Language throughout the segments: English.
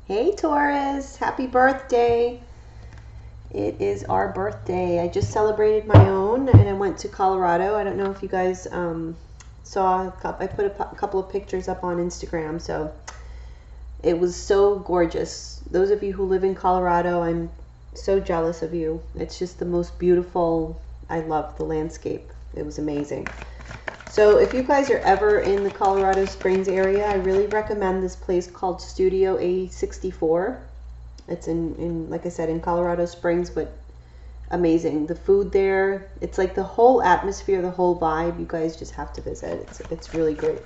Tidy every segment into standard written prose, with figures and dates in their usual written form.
Hey Taurus, happy birthday. It is our birthday. I just celebrated my own and I went to Colorado. I don't know if you guys saw, I put a couple of pictures up on Instagram. So it was so gorgeous. Those of you who live in Colorado, I'm so jealous of you. It's just the most beautiful. I love the landscape. It was amazing. So if you guys are ever in the Colorado Springs area, I really recommend this place called Studio A64. It's in like I said, in Colorado Springs, but amazing. The food there, it's like the whole atmosphere, the whole vibe. You guys just have to visit. It's really great.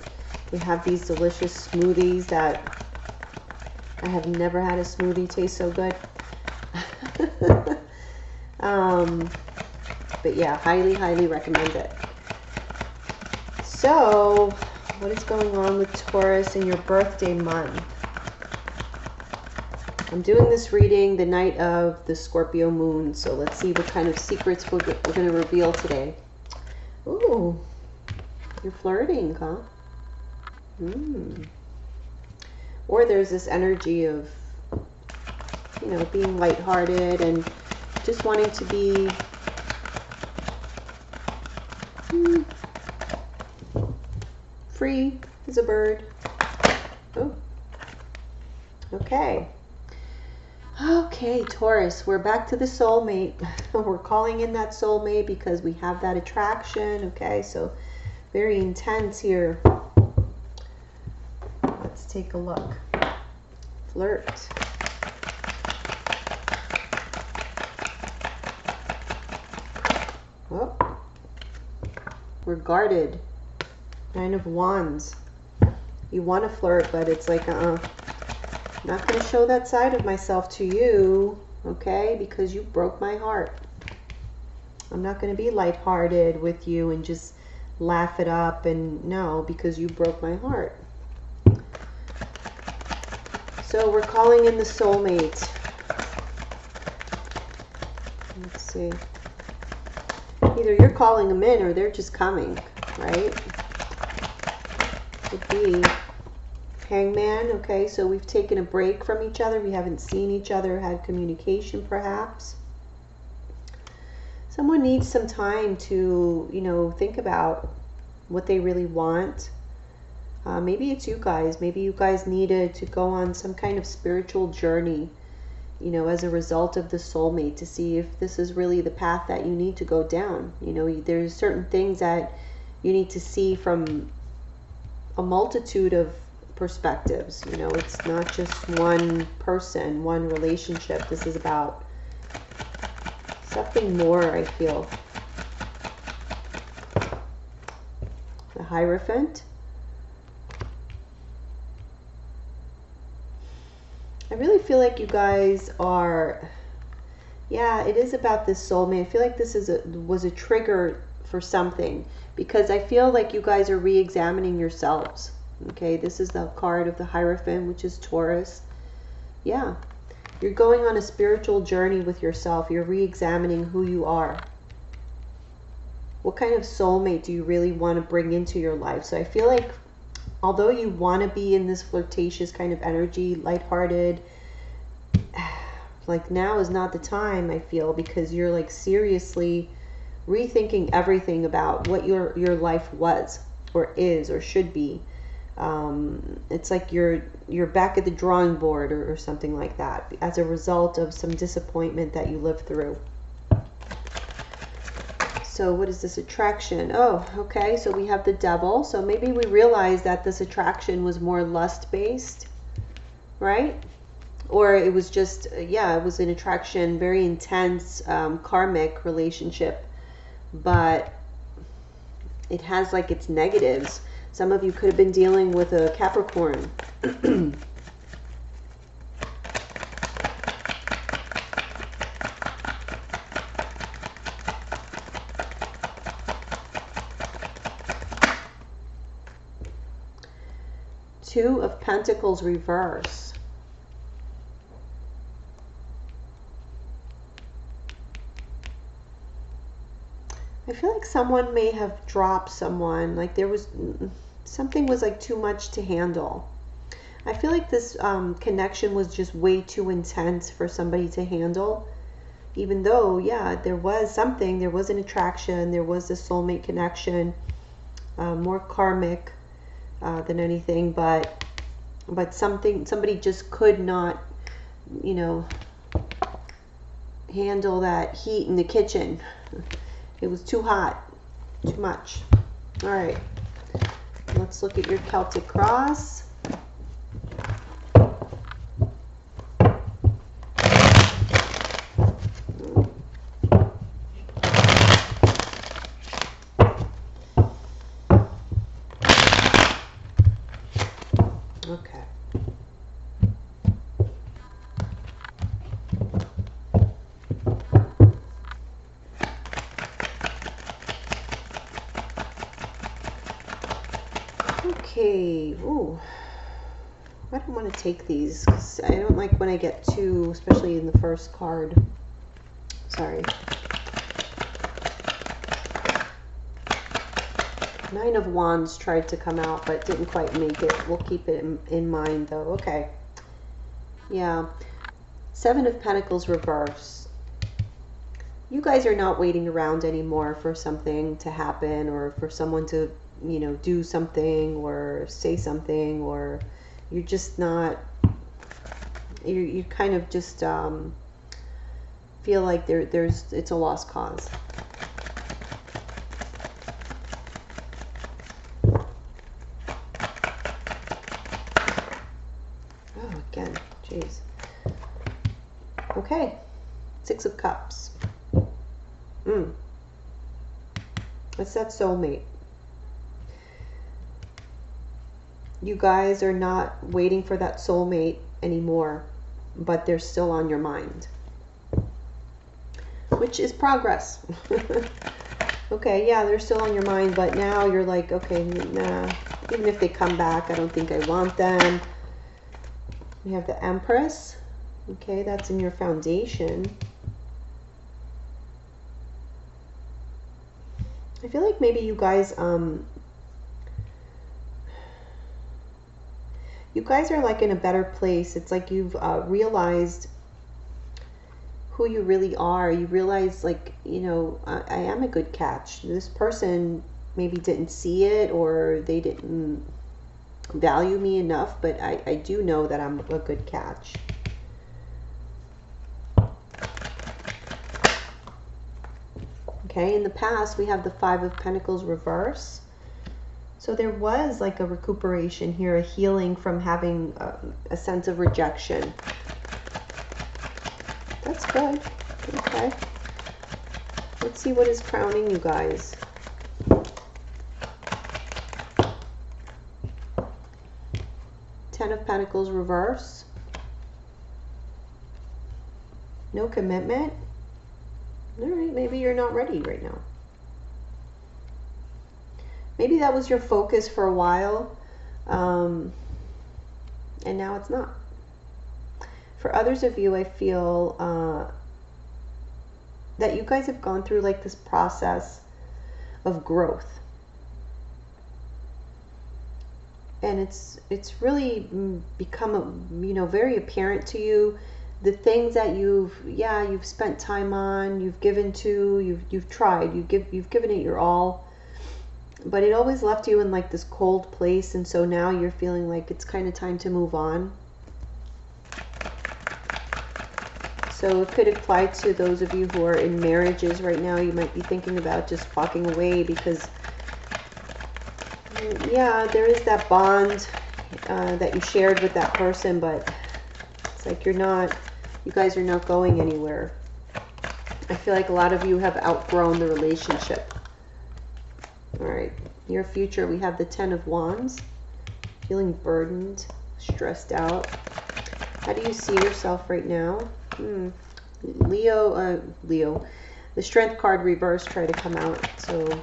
They have these delicious smoothies that I have never had a smoothie taste so good. But yeah, highly, highly recommend it. So, what is going on with Taurus in your birthday month? I'm doing this reading the night of the Scorpio moon, so let's see what kind of secrets we're going to reveal today. Ooh, you're flirting, huh? Or there's this energy of, you know, being lighthearted and just wanting to be free as a bird. Oh, okay. Okay, Taurus, we're back to the soulmate. We're calling in that soulmate because we have that attraction. Okay, so very intense here. Let's take a look. Flirt. Oh, we're guarded. 9 of Wands. You want to flirt, but it's like, I'm not going to show that side of myself to you, okay? Because you broke my heart. I'm not going to be lighthearted with you and just laugh it up and no, because you broke my heart. So we're calling in the soulmate. Let's see. Either you're calling them in or they're just coming, right? Could be Hangman. Okay, so we've taken a break from each other. We haven't seen each other, had communication perhaps. Someone needs some time to, you know, think about what they really want. Maybe it's you guys. Maybe you guys needed to go on some kind of spiritual journey, you know, as a result of the soulmate, to see if this is really the path that you need to go down. You know, there's certain things that you need to see from a multitude of perspectives. You know, it's not just one person, one relationship. This is about something more, I feel. The Hierophant. I really feel like you guys are, yeah, it is about this soulmate. I feel like this was a trigger for something, because I feel like you guys are re-examining yourselves. Okay, this is the card of the Hierophant, which is Taurus. Yeah, you're going on a spiritual journey with yourself. You're re-examining who you are. What kind of soulmate do you really want to bring into your life? So I feel like although you want to be in this flirtatious kind of energy, lighthearted, like now is not the time, I feel, because you're like seriously rethinking everything about what your life was or is or should be. It's like you're back at the drawing board or something like that as a result of some disappointment that you lived through. So what is this attraction? Oh, okay, so we have the Devil. So maybe we realized that this attraction was more lust-based, right? Or it was just, yeah, it was an attraction, very intense, karmic relationship, but it has like its negatives. Some of you could have been dealing with a Capricorn. Two of Pentacles reverse. I feel like someone may have dropped someone, like there was something was like too much to handle. I feel like this connection was just way too intense for somebody to handle. Even though, yeah, there was something, there was an attraction, there was a soulmate connection, more karmic than anything, but somebody just could not, you know, handle that heat in the kitchen. It was too hot, too much. All right, let's look at your Celtic cross. Okay. Okay. Ooh. I don't want to take these because I don't like when I get two, especially in the first card. Sorry. Nine of Wands tried to come out, but didn't quite make it. We'll keep it in mind, though. Okay. Yeah. Seven of Pentacles reverse. You guys are not waiting around anymore for something to happen or for someone to, you know, do something or say something, or you're just not, you kind of just feel like it's a lost cause. Oh, again, jeez. Okay, Six of Cups. What's that soulmate? You guys are not waiting for that soulmate anymore, but they're still on your mind, which is progress. Okay, yeah, they're still on your mind, but now you're like, okay, nah, even if they come back, I don't think I want them. We have the Empress. Okay, that's in your foundation. I feel like maybe you guys are like in a better place. It's like you've realized who you really are. You realize, like, you know, I am a good catch. This person maybe didn't see it, or they didn't value me enough, but I do know that I'm a good catch. Okay, in the past we have the Five of Pentacles reverse. So there was like a recuperation here, a healing from having a sense of rejection. That's good. Okay. Let's see what is crowning you guys. Ten of Pentacles reverse. No commitment. All right, maybe you're not ready right now. Maybe that was your focus for a while, and now it's not. For others of you, I feel that you guys have gone through like this process of growth. And it's really become, you know, very apparent to you. The things that you've spent time on, you've given to, you've tried, you've given it your all, but it always left you in like this cold place, and so now you're feeling like it's kind of time to move on. So it could apply to those of you who are in marriages right now. You might be thinking about just walking away because, yeah, there is that bond that you shared with that person, but it's like you guys are not going anywhere. I feel like a lot of you have outgrown the relationship. All right, your future, we have the Ten of Wands. Feeling burdened, stressed out. How do you see yourself right now? Leo, the Strength card reverse tried to come out, so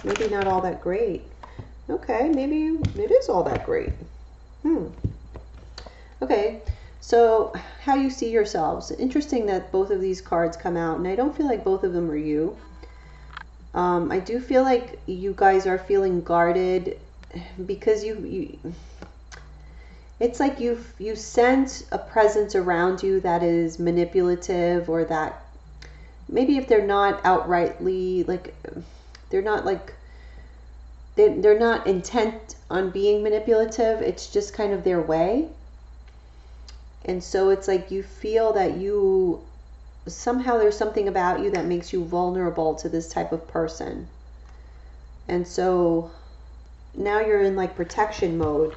maybe not all that great. Okay, maybe it is all that great. Okay, so how you see yourselves. Interesting that both of these cards come out, and I don't feel like both of them are you. I do feel like you guys are feeling guarded because It's like you sense a presence around you that is manipulative, or that maybe if they're not outrightly, like, they're not like, they're not intent on being manipulative, it's just kind of their way. And so it's like you feel that you, somehow there's something about you that makes you vulnerable to this type of person. And so now you're in like protection mode.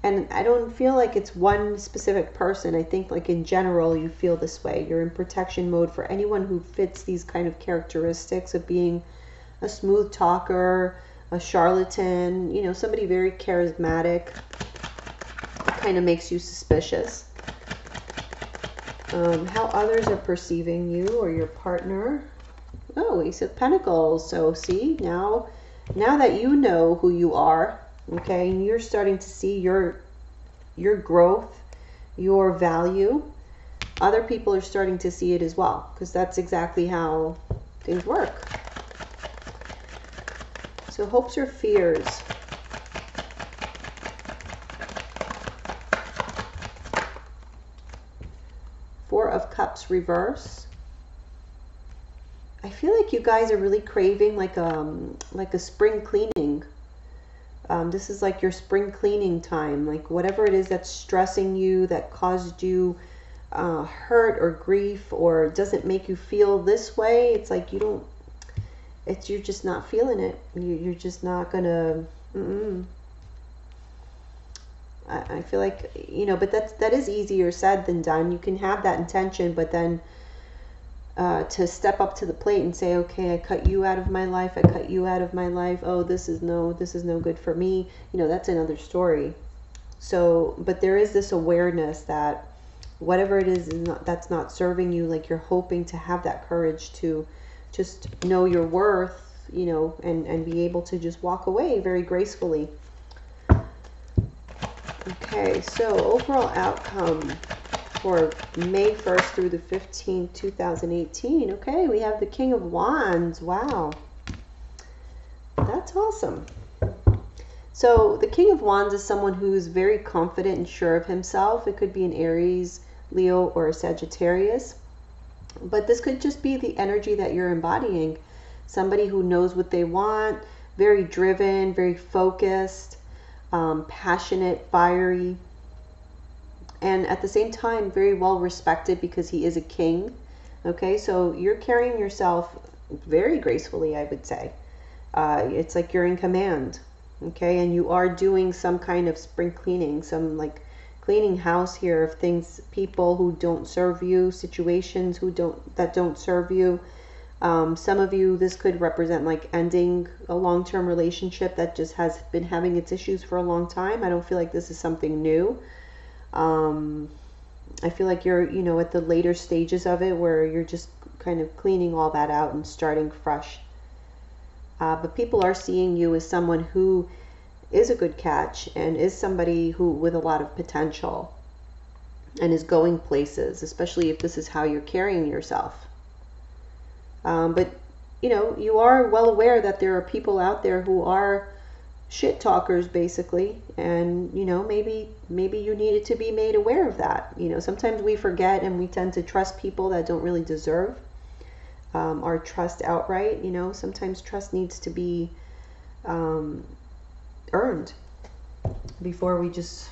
And I don't feel like it's one specific person. I think like in general you feel this way. You're in protection mode for anyone who fits these kind of characteristics of being a smooth talker, a charlatan, you know, somebody very charismatic. It kind of makes you suspicious. How others are perceiving you or your partner. Oh, Ace of Pentacles. So see, now that you know who you are, okay, and you're starting to see your growth, your value, other people are starting to see it as well, because that's exactly how things work. So hopes or fears. Four of Cups reverse. I feel like you guys are really craving like a spring cleaning. This is like your spring cleaning time, like whatever it is that's stressing you, that caused you hurt or grief, or doesn't make you feel this way. It's like you're just not feeling it. You're just not gonna. I feel like, you know, but that is easier said than done. You can have that intention, but then to step up to the plate and say, okay, I cut you out of my life, I cut you out of my life, oh, this is no good for me, you know, that's another story. So, but there is this awareness that whatever it is that's not serving you, like you're hoping to have that courage to just know your worth, you know, and be able to just walk away very gracefully. Okay, so overall outcome for May 1st through the 15th, 2018. Okay, we have the King of Wands. Wow. That's awesome. So the King of Wands is someone who's very confident and sure of himself. It could be an Aries, Leo, or a Sagittarius. But this could just be the energy that you're embodying. Somebody who knows what they want, very driven, very focused, passionate, fiery, and at the same time very well respected because he is a king. Okay, so you're carrying yourself very gracefully, I would say. It's like you're in command. Okay, and you are doing some kind of spring cleaning, some like cleaning house here of things, people who don't serve you, situations that don't serve you. Some of you, this could represent like ending a long-term relationship that just has been having its issues for a long time. I don't feel like this is something new. I feel like you're, you know, at the later stages of it where you're just kind of cleaning all that out and starting fresh. But people are seeing you as someone who is a good catch and is somebody who with a lot of potential and is going places, especially if this is how you're carrying yourself. But, you know, you are well aware that there are people out there who are shit talkers, basically. And, you know, maybe you needed to be made aware of that. You know, sometimes we forget and we tend to trust people that don't really deserve our trust outright. You know, sometimes trust needs to be earned before we just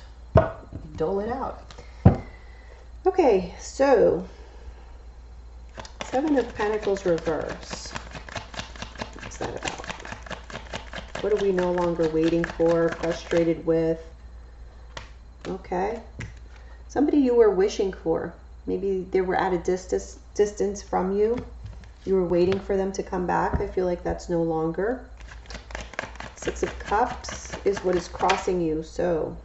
dole it out. Okay, so Seven of Pentacles reverse. What's that about? What are we no longer waiting for, frustrated with? Okay. Somebody you were wishing for. Maybe they were at a distance from you. You were waiting for them to come back. I feel like that's no longer. Six of Cups is what is crossing you. So,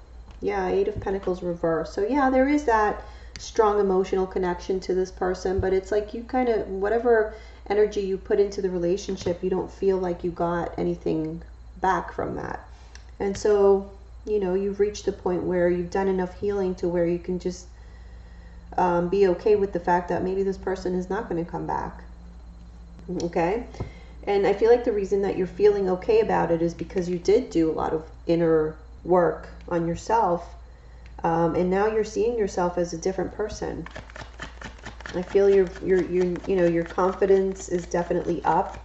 yeah, Eight of Pentacles reverse. So, yeah, there is that strong emotional connection to this person, but it's like you kind of, whatever energy you put into the relationship, you don't feel like you got anything back from that. And so, you know, you've reached a point where you've done enough healing to where you can just be okay with the fact that maybe this person is not going to come back. Okay? And I feel like the reason that you're feeling okay about it is because you did do a lot of inner work on yourself And now you're seeing yourself as a different person. I feel your confidence is definitely up.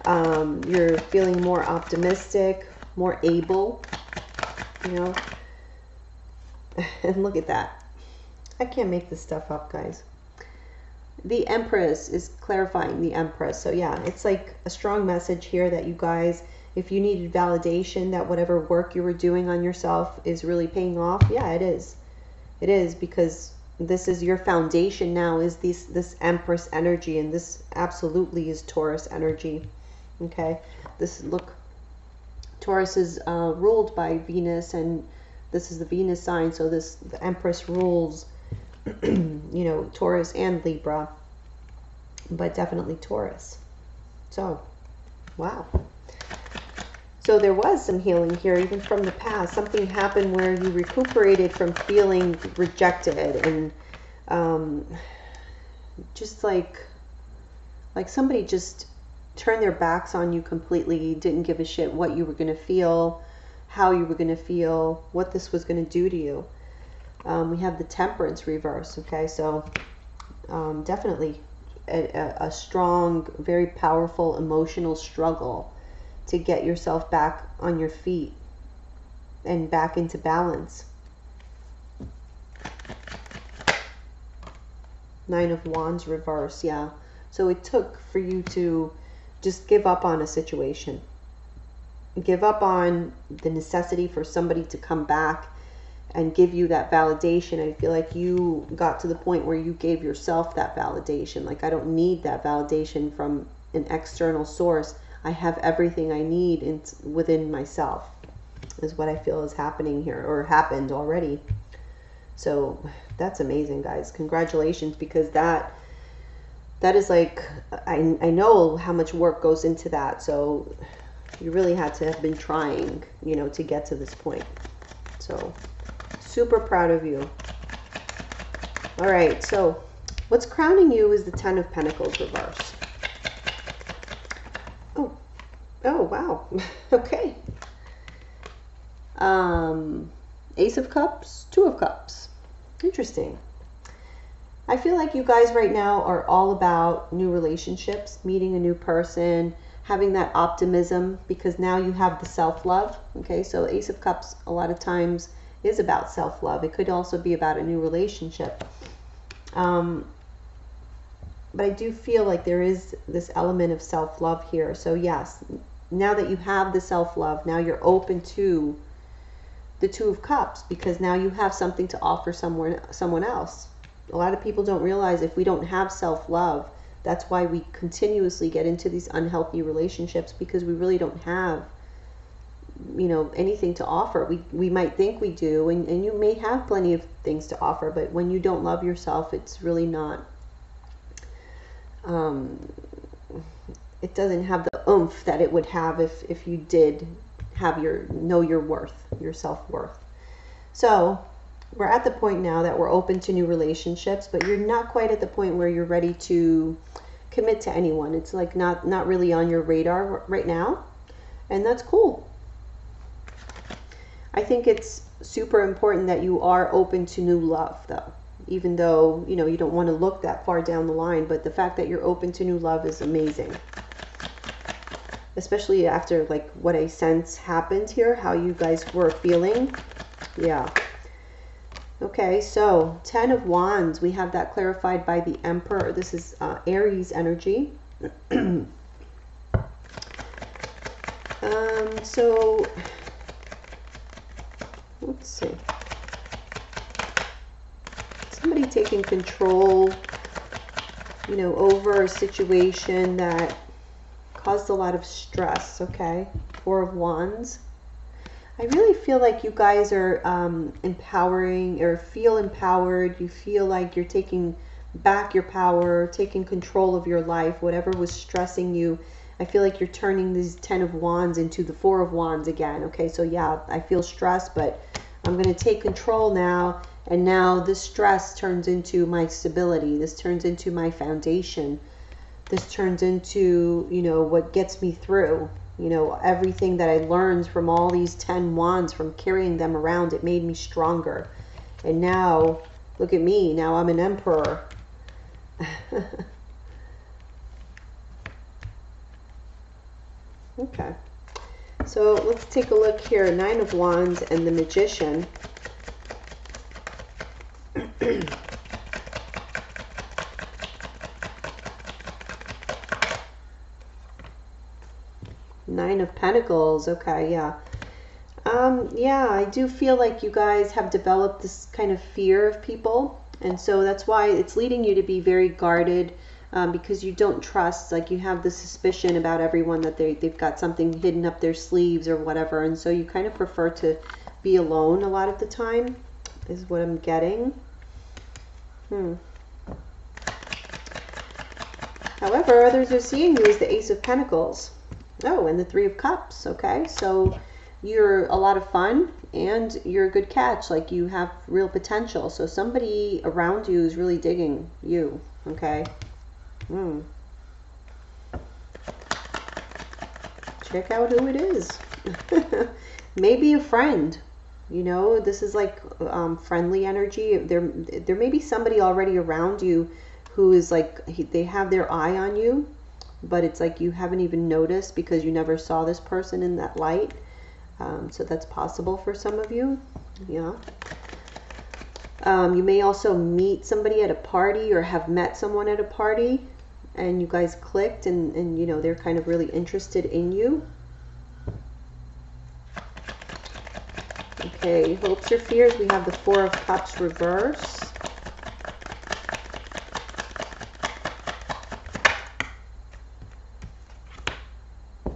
You're feeling more optimistic, more able, you know. And look at that. I can't make this stuff up, guys. The Empress is clarifying the Empress. So yeah, it's like a strong message here that you guys, if you needed validation that whatever work you were doing on yourself is really paying off, yeah, it is. It is, because this is your foundation now, is this Empress energy, and this absolutely is Taurus energy. Okay, this, look, Taurus is ruled by Venus, and this is the Venus sign, so the Empress rules you know, Taurus and Libra, but definitely Taurus. So wow. So there was some healing here, even from the past. Something happened where you recuperated from feeling rejected, and just like somebody just turned their backs on you completely, didn't give a shit what you were going to feel, how you were going to feel, what this was going to do to you. We have the Temperance reverse. Okay, so definitely a strong, very powerful emotional struggle to get yourself back on your feet and back into balance. Nine of Wands reverse. Yeah, so it took for you to just give up on a situation, give up on the necessity for somebody to come back and give you that validation. I feel like you got to the point where you gave yourself that validation. Like, I don't need that validation from an external source. I have everything I need within myself, is what I feel is happening here, or happened already. So that's amazing, guys. Congratulations, because that is like, I know how much work goes into that. So you really had to have been trying, you know, to get to this point. So super proud of you. All right, so what's crowning you is the Ten of Pentacles reverse. Oh, wow. Okay. Ace of Cups, Two of Cups. Interesting. I feel like you guys right now are all about new relationships, meeting a new person, having that optimism, because now you have the self-love. Okay, so Ace of Cups a lot of times is about self-love. It could also be about a new relationship. But I do feel like there is this element of self-love here. So yes, now that you have the self-love, now you're open to the Two of Cups, because now you have something to offer someone else. A lot of people don't realize, if we don't have self-love, that's why we continuously get into these unhealthy relationships, because we really don't have, you know, anything to offer. We might think we do, and you may have plenty of things to offer, but when you don't love yourself, it's really not, it doesn't have the oomph that it would have if you did have know your worth, your self-worth. So we're at the point now that we're open to new relationships, but you're not quite at the point where you're ready to commit to anyone. It's like not really on your radar right now, and that's cool. I think it's super important that you are open to new love, though, even though, you know, you don't want to look that far down the line, but the fact that you're open to new love is amazing. Especially after, like, what I sense happened here, how you guys were feeling. Yeah. Okay, so Ten of Wands, we have that clarified by the Emperor. This is Aries energy. So let's see. Somebody taking control, you know, over a situation that caused a lot of stress. Okay, Four of Wands. I really feel like you guys are empowering, or feel empowered. You feel like you're taking back your power, taking control of your life. Whatever was stressing you, I feel like you're turning these Ten of Wands into the Four of Wands again. Okay, so yeah, I feel stressed, but I'm going to take control now. And now this stress turns into my stability. This turns into my foundation. This turns into, you know, what gets me through. You know, everything that I learned from all these 10 wands, from carrying them around, it made me stronger. And now, look at me. Now I'm an emperor. Okay. So let's take a look here. Nine of Wands and the Magician. Nine of Pentacles. Okay, yeah. Yeah, I do feel like you guys have developed this kind of fear of people. And so that's why it's leading you to be very guarded, because you don't trust, like you have the suspicion about everyone that they've got something hidden up their sleeves or whatever. And so you kind of prefer to be alone a lot of the time, is what I'm getting. However, others are seeing you as the Ace of Pentacles. Oh, and the Three of Cups. Okay, so you're a lot of fun and you're a good catch. Like you have real potential. So somebody around you is really digging you. Okay. Check out who it is. Maybe a friend. You know, this is like friendly energy. There may be somebody already around you who is like, they have their eye on you, but it's like you haven't even noticed because you never saw this person in that light. So that's possible for some of you. Yeah. You may also meet somebody at a party or have met someone at a party and you guys clicked and you know, they're kind of really interested in you. Okay, hopes or fears, we have the Four of Cups reverse.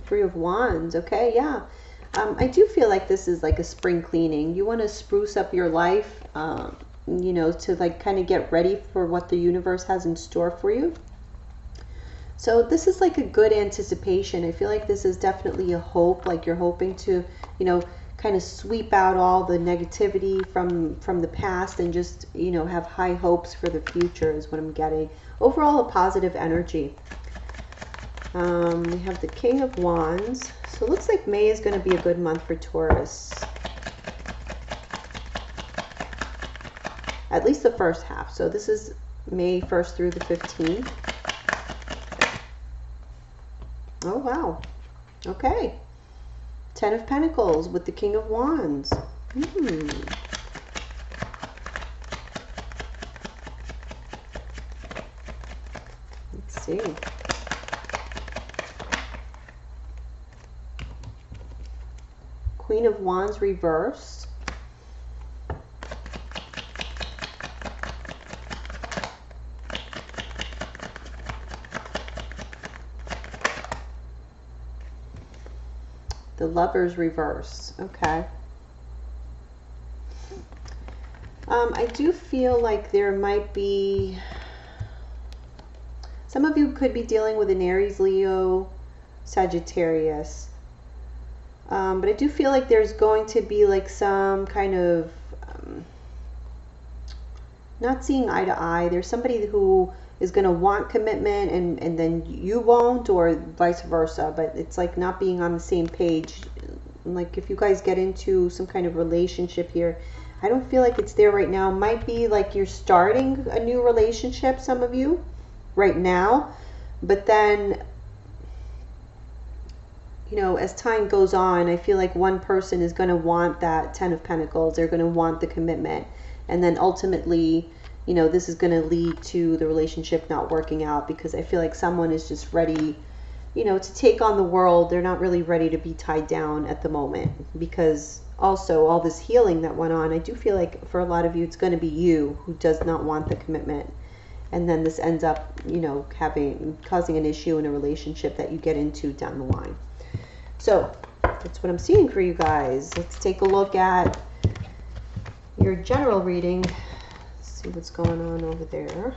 Three of Wands. Okay, yeah. I do feel like this is like a spring cleaning. You want to spruce up your life, you know, to like kind of get ready for what the universe has in store for you. So this is like a good anticipation. I feel like this is definitely a hope, like you're hoping to, you know, kind of sweep out all the negativity from the past and just, you know, have high hopes for the future is what I'm getting. Overall, a positive energy. We have the King of Wands. So it looks like May is going to be a good month for Taurus. At least the first half. So this is May 1st through the 15th. Oh, wow. Okay. Ten of Pentacles with the King of Wands. Let's see. Queen of Wands reversed. The Lovers reverse. Okay. I do feel like there might be, some of you could be dealing with an Aries, Leo, Sagittarius. But I do feel like there's going to be like some kind of not seeing eye to eye. There's somebody who is going to want commitment and then you won't, or vice versa. But it's like not being on the same page. Like if you guys get into some kind of relationship here, I don't feel like it's there right now. Might be like you're starting a new relationship, some of you, right now. But then, you know, as time goes on, I feel like one person is going to want that Ten of Pentacles. They're going to want the commitment. And then ultimately, you know, this is going to lead to the relationship not working out because I feel like someone is just ready, you know, to take on the world. They're not really ready to be tied down at the moment because also all this healing that went on, I do feel like for a lot of you, it's going to be you who does not want the commitment. And then this ends up, you know, causing an issue in a relationship that you get into down the line. So that's what I'm seeing for you guys. Let's take a look at your general reading. Let's see what's going on over there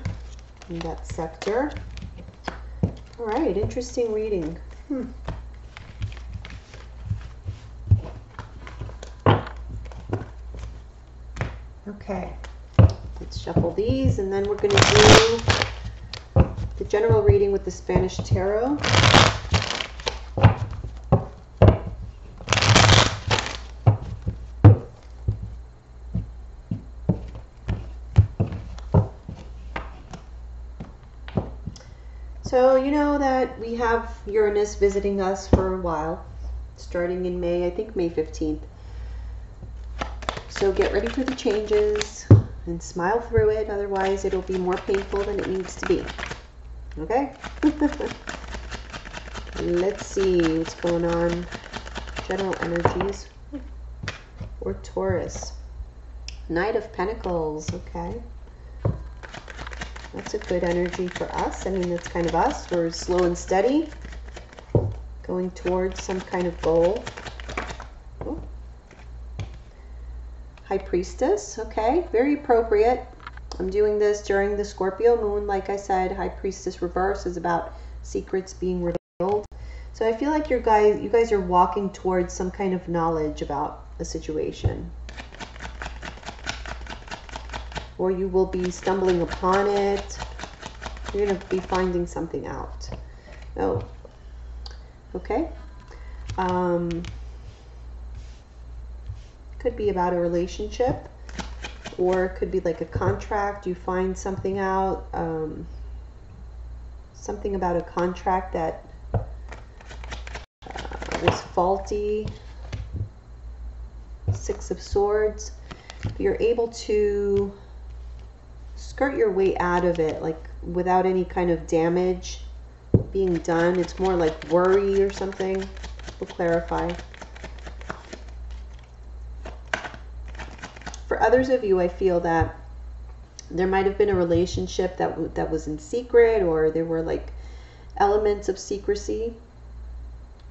in that sector. All right, interesting reading. Okay, let's shuffle these and then we're going to do the general reading with the Spanish Tarot. So you know that we have Uranus visiting us for a while, starting in May, I think May 15th. So get ready for the changes and smile through it, otherwise it'll be more painful than it needs to be. Okay? Let's see what's going on. General energies. Or Taurus. Knight of Pentacles, okay. That's a good energy for us. I mean, that's kind of us. We're slow and steady, going towards some kind of goal. Oh. High Priestess, okay, very appropriate. I'm doing this during the Scorpio moon. Like I said, High Priestess reverse is about secrets being revealed. So I feel like you guys are walking towards some kind of knowledge about a situation. Or you will be stumbling upon it. You're going to be finding something out. Oh, okay. Could be about a relationship, or it could be like a contract. You find something out, something about a contract that was faulty. Six of Swords. You're able to skirt your way out of it, like without any kind of damage being done. It's more like worry or something. We'll clarify. For others of you, I feel that there might have been a relationship that was in secret, or there were like elements of secrecy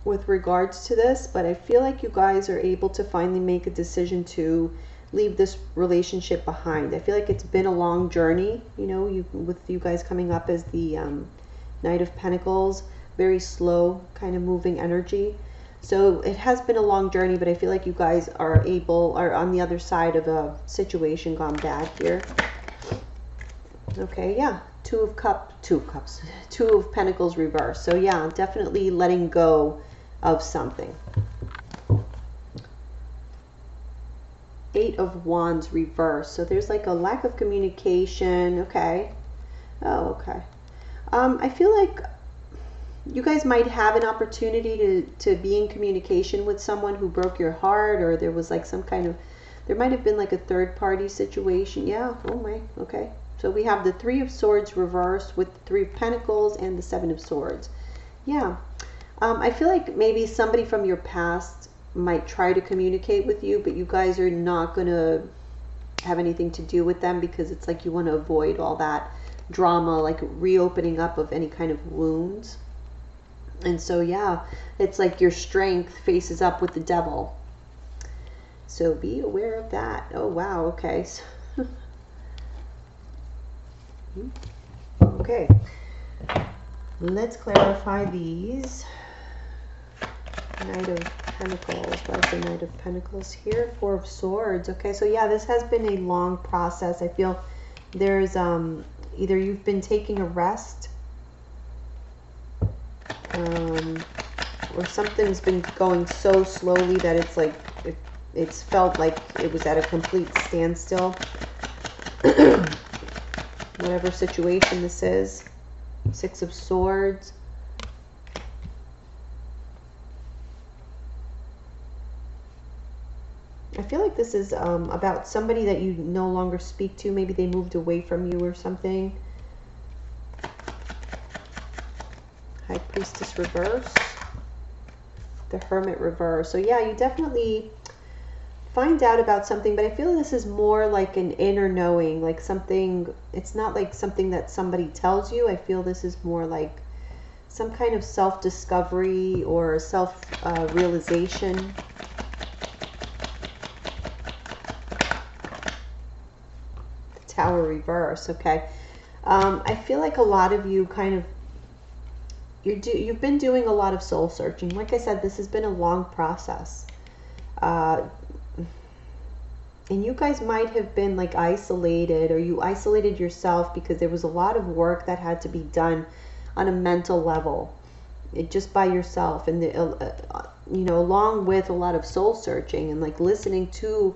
with regards to this, but I feel like you guys are able to finally make a decision to leave this relationship behind. I feel like it's been a long journey, you know, with you guys coming up as the Knight of Pentacles, very slow kind of moving energy. So it has been a long journey, but I feel like you guys are on the other side of a situation gone bad here. Okay, yeah, Two of Pentacles reverse. So yeah, definitely letting go of something. Eight of Wands reverse. So there's like a lack of communication. Okay. Oh, okay. I feel like you guys might have an opportunity to be in communication with someone who broke your heart, or there was like some kind of, there might have been like a third party situation. Yeah. Oh my. Okay. So we have the Three of Swords reversed with the Three of Pentacles and the Seven of Swords. Yeah. I feel like maybe somebody from your past might try to communicate with you, but you guys are not going to have anything to do with them, because it's like you want to avoid all that drama, like reopening up of any kind of wounds. And so yeah, it's like your strength faces up with the devil. So be aware of that. Oh wow, okay. Okay. Let's clarify these. Knight of Pentacles. What's the Knight of Pentacles here? Four of Swords. Okay, so yeah, this has been a long process. I feel there's either you've been taking a rest, or something's been going so slowly that it's like it's felt like it was at a complete standstill. Whatever situation this is. Six of Swords. I feel like this is about somebody that you no longer speak to. Maybe they moved away from you or something. High Priestess reverse. The Hermit reverse. So yeah, you definitely find out about something, but I feel this is more like an inner knowing, like something, it's not like something that somebody tells you. I feel this is more like some kind of self-discovery or self-realization. Tower reverse. Okay. I feel like a lot of you kind of, you've been doing a lot of soul searching. Like I said, this has been a long process. And you guys might have been like isolated, or you isolated yourself because there was a lot of work that had to be done on a mental level, just by yourself, and you know, along with a lot of soul searching and like listening to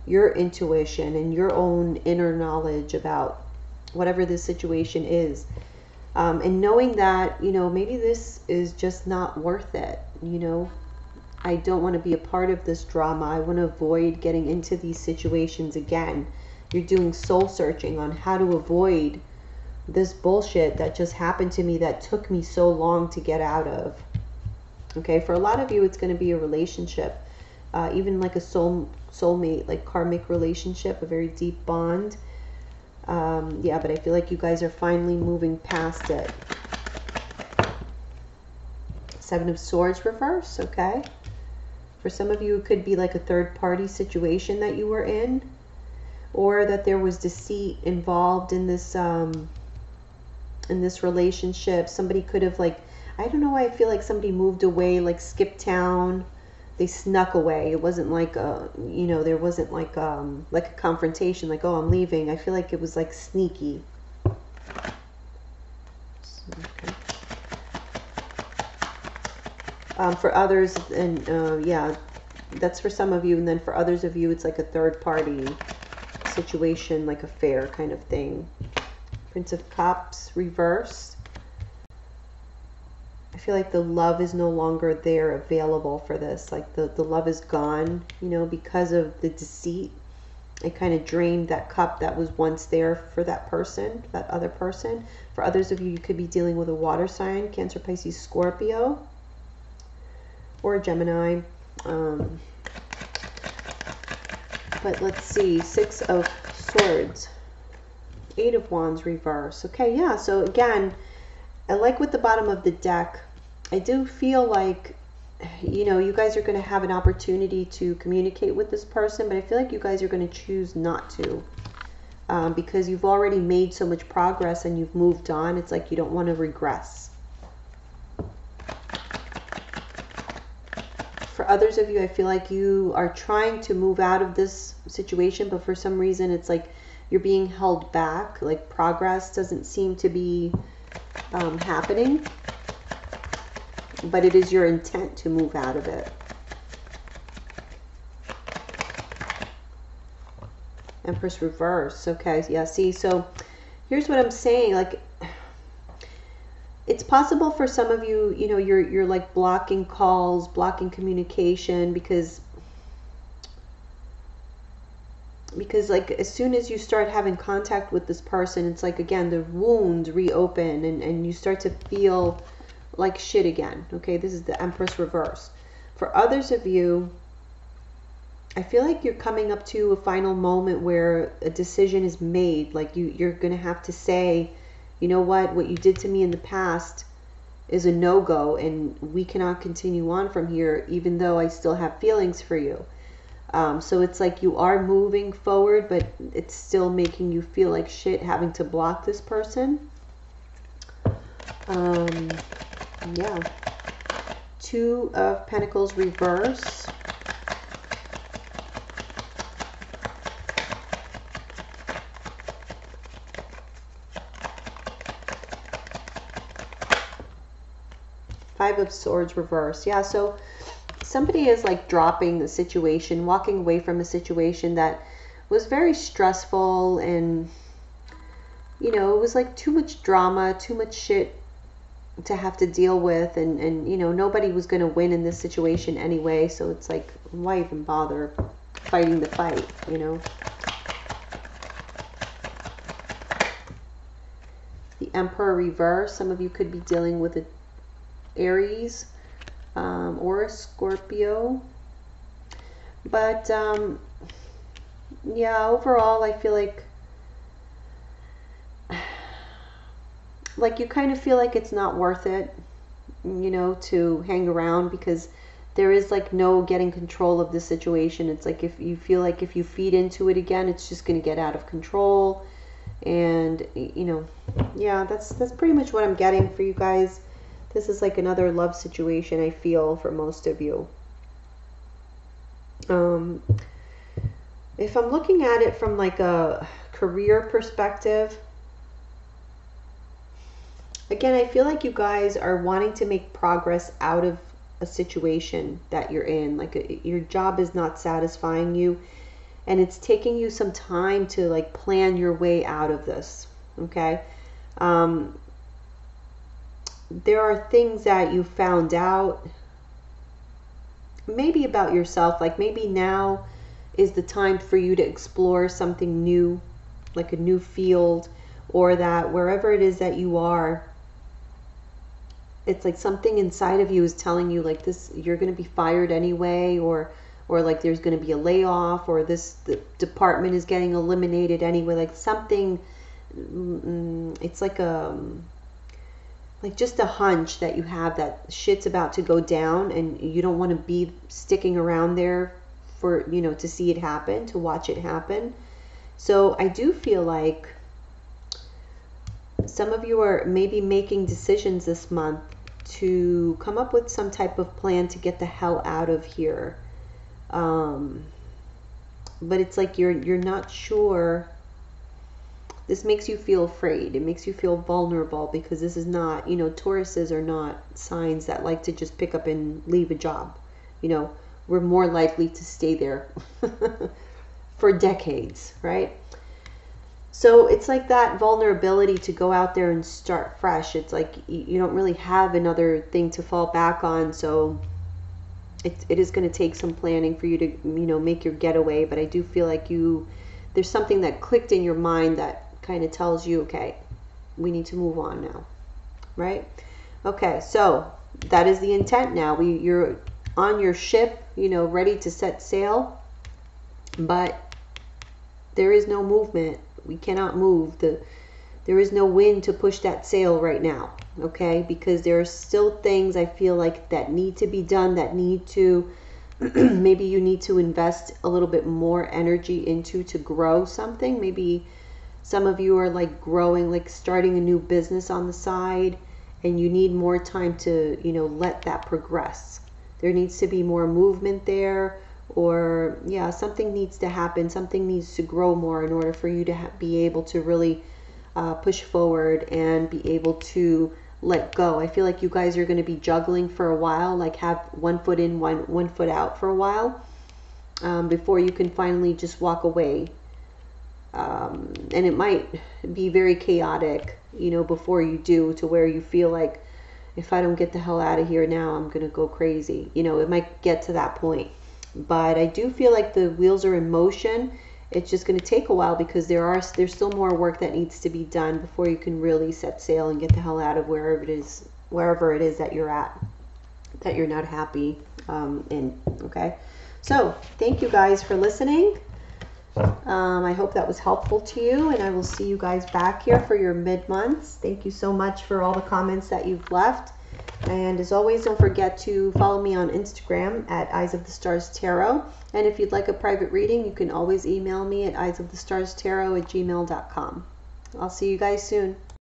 your intuition and your own inner knowledge about whatever this situation is. And knowing that, you know, maybe this is just not worth it. You know, I don't want to be a part of this drama. I want to avoid getting into these situations again. You're doing soul searching on how to avoid this bullshit that just happened to me that took me so long to get out of. Okay, for a lot of you, it's going to be a relationship, even like a soulmate, like karmic relationship, a very deep bond. Yeah, but I feel like you guys are finally moving past it. Seven of Swords reverse, okay? For some of you, it could be like a third-party situation that you were in, or that there was deceit involved in this relationship. Somebody could have, like, I don't know why I feel like somebody moved away, like skipped town. They snuck away. It wasn't like a, you know, there wasn't like a confrontation, like, oh, I'm leaving. I feel like it was like sneaky. Okay. For others, and yeah, that's for some of you, and then for others of you, it's like a third party situation, like affair kind of thing. Prince of Cups reversed. I feel like the love is no longer there available for this. Like the love is gone, you know, because of the deceit. It kind of drained that cup that was once there for that person, that other person. For others of you, you could be dealing with a water sign, Cancer, Pisces, Scorpio, or a Gemini. But let's see, Six of Swords, Eight of Wands reverse. Okay, yeah, so again, I like with the bottom of the deck, I do feel like, you know, you guys are going to have an opportunity to communicate with this person, but I feel like you guys are going to choose not to, because you've already made so much progress and you've moved on. It's like you don't want to regress. For others of you, I feel like you are trying to move out of this situation, but for some reason it's like you're being held back. Like progress doesn't seem to be happening, but it is your intent to move out of it. Empress reverse. Okay, yeah, see, so here's what I'm saying. Like, it's possible for some of you, you know, you're like blocking calls, blocking communication, because like as soon as you start having contact with this person, it's like, again, the wounds reopen and you start to feel like shit again. Okay, this is the Empress reverse. For others of you, I feel like you're coming up to a final moment where a decision is made. Like you're going to have to say, you know what you did to me in the past is a no-go, and we cannot continue on from here, even though I still have feelings for you. So it's like you are moving forward, but it's still making you feel like shit having to block this person. Yeah. Two of Pentacles reverse. Five of Swords reverse. Yeah, so somebody is like dropping the situation, walking away from a situation that was very stressful, and you know, it was like too much drama, too much shit to have to deal with, and you know, nobody was going to win in this situation anyway, so it's like, why even bother fighting the fight, you know? The Emperor reverse. Some of you could be dealing with a Aries or a Scorpio, but yeah, overall I feel like you kind of feel like it's not worth it, you know, to hang around, because there is like no getting control of the situation. It's like if you feel like if you feed into it again, it's just going to get out of control, and you know, yeah, that's pretty much what I'm getting for you guys. This is like another love situation, I feel, for most of you. If I'm looking at it from like a career perspective, again, I feel like you guys are wanting to make progress out of a situation that you're in. Like your job is not satisfying you, and it's taking you some time to like plan your way out of this. Okay. there are things that you found out, maybe about yourself, like maybe now is the time for you to explore something new, like a new field, or that wherever it is that you are, it's like something inside of you is telling you like this, you're going to be fired anyway, or like there's going to be a layoff, or the department is getting eliminated anyway, like something. It's like just a hunch that you have that shit's about to go down, and you don't want to be sticking around there for, to see it happen, to watch it happen. So I do feel like some of you are maybe making decisions this month to come up with some type of plan to get the hell out of here. But it's like you're not sure. This makes you feel afraid. It makes you feel vulnerable, because this is not, Tauruses are not signs that like to just pick up and leave a job. We're more likely to stay there for decades, right? So it's like that vulnerability to go out there and start fresh. It's like you don't really have another thing to fall back on. So it is going to take some planning for you to, make your getaway. But I do feel like there's something that clicked in your mind that kind of tells you, okay, we need to move on now, right? Okay, so that is the intent now. You're on your ship, ready to set sail, but there is no movement. We cannot move. There is no wind to push that sail right now, okay? Because there are still things I feel like that need to be done, that need to, maybe you need to invest a little bit more energy into to grow something. Maybe some of you are like growing, like starting a new business on the side, and you need more time to, let that progress. There needs to be more movement there, or yeah, something needs to happen. Something needs to grow more in order for you to be able to really push forward and be able to let go. I feel like you guys are going to be juggling for a while, like have one foot in, one foot out for a while, before you can finally just walk away. And it might be very chaotic, before you do, to where you feel like, if I don't get the hell out of here now, I'm going to go crazy. It might get to that point. But I do feel like the wheels are in motion. It's just going to take a while, because there's still more work that needs to be done before you can really set sail and get the hell out of wherever it is that you're at, that you're not happy in. Okay, so thank you guys for listening. I hope that was helpful to you, and I will see you guys back here for your mid-months. Thank you so much for all the comments that you've left. And as always, don't forget to follow me on Instagram at Eyes of the Stars Tarot. And if you'd like a private reading, you can always email me at eyesofthestarstarot@gmail.com. I'll see you guys soon.